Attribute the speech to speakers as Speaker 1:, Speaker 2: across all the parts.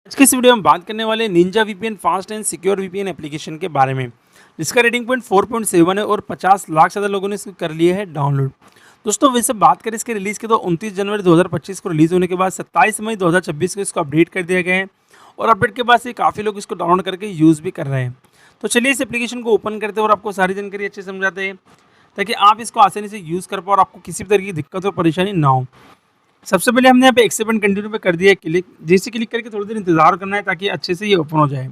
Speaker 1: आज की इस वीडियो में बात करने वाले Ninja VPN fast and secure VPN application के बारे में, जिसका रेटिंग पॉइंट 4.7 है और 50 लाख से ज़्यादा लोगों ने इसको कर लिया है डाउनलोड। दोस्तों वैसे बात करें इसके रिलीज़ के तो 29 जनवरी 2025 को रिलीज़ होने के बाद 27 मई 2026 को इसको अपडेट कर दिया गया है और अपडेट के बाद से काफ़ी लोग इसको डाउनलोड करके यूज़ भी कर रहे हैं। तो चलिए इस एप्लीकेशन को ओपन करते हैं और आपको सारी जानकारी अच्छे से समझाते हैं ताकि आप इसको आसानी से यूज़ कर पाओ और आपको किसी भी तरह की दिक्कत और परेशानी ना हो। सबसे पहले हमने यहाँ पे एक्सेप्ट एंड कंटिन्यू पे कर दिया है क्लिक। जैसे क्लिक करके थोड़ी देर इंतजार करना है ताकि अच्छे से ये ओपन हो जाए।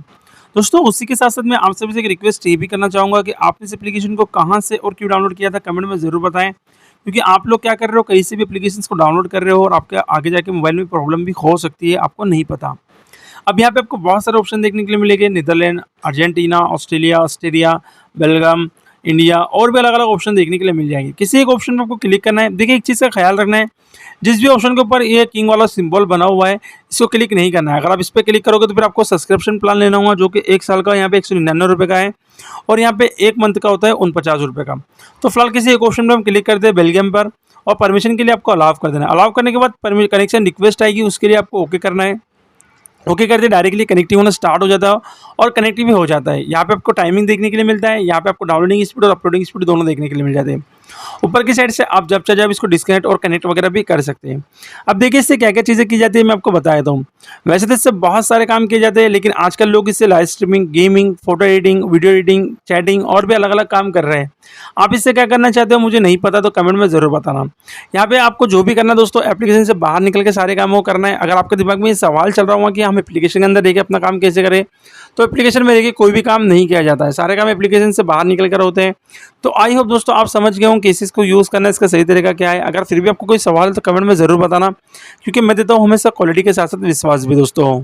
Speaker 1: दोस्तों उसी के साथ साथ मैं आप सभी से एक रिक्वेस्ट ये भी करना चाहूँगा कि आपने इस एप्लीकेशन को कहाँ से और क्यों डाउनलोड किया था कमेंट में ज़रूर बताएं, क्योंकि आप लोग क्या कर रहे हो, कहीं से भी एप्लीकेशन को डाउनलोड कर रहे हो और आपके आगे जाके मोबाइल में प्रॉब्लम भी हो सकती है, आपको नहीं पता। अब यहाँ पे आपको बहुत सारे ऑप्शन देखने के लिए मिलेंगे, Netherland, Argentina, Australia, Belgium, India और भी अलग अलग ऑप्शन देखने के लिए मिल जाएंगे। किसी एक ऑप्शन में आपको क्लिक करना है। देखिए एक चीज़ का ख्याल रखना है, जिस भी ऑप्शन के ऊपर ये किंग वाला सिंबल बना हुआ है इसको क्लिक नहीं करना है। अगर आप इस पर क्लिक करोगे तो फिर आपको सब्सक्रिप्शन प्लान लेना होगा, जो कि 1 साल का यहाँ पे 199 रुपये का है और यहाँ पे 1 मंथ का होता है 49 रुपये का। तो फिलहाल किसी एक ऑप्शन पर हम क्लिक करते हैं बेल्जियम पर और परमिशन के लिए आपको अलाउ कर देना है। अलाउ करने के बाद कनेक्शन रिक्वेस्ट आएगी, उसके लिए आपको ओके करना है। ओके करते डायरेक्टली कनेक्टिव होना स्टार्ट हो जाता है और कनेक्टिव भी हो जाता है। यहाँ पे आपको टाइमिंग देखने के लिए मिलता है, यहाँ पे आपको डाउनलोडिंग स्पीड और अपलोडिंग स्पीड दोनों देखने के लिए मिल जाते हैं। ऊपर की साइड से आप जब चाहे इसको डिस्कनेक्ट और कनेक्ट वगैरह भी कर सकते हैं। अब देखिए इससे क्या क्या चीज़ें की जाती है मैं आपको बता देता हूँ। वैसे तो इससे बहुत सारे काम किए जाते हैं, लेकिन आजकल लोग इससे live streaming, gaming, photo editing, video editing, chatting और भी अलग अलग काम कर रहे हैं। आप इससे क्या करना चाहते हो मुझे नहीं पता, तो कमेंट में ज़रूर बताना। यहाँ पे आपको जो भी करना है दोस्तों, एप्लीकेशन से बाहर निकल के सारे कामों को करना है। अगर आपके दिमाग में ये सवाल चल रहा होगा कि हम एप्लीकेशन के अंदर रह के अपना काम कैसे करें, तो एप्लीकेशन में रह के कोई भी काम नहीं किया जाता है, सारे काम एप्लीकेशन से बाहर निकल कर होते हैं। तो आई होप दोस्तों आप समझ गए हो कि इस को यूज़ करना है, इसका सही तरीका क्या है। अगर फिर भी आपको कोई सवाल है तो कमेंट में ज़रूर बताना, क्योंकि मैं देता हूँ हमेशा क्वालिटी के साथ साथ विश्वास भी दोस्तों।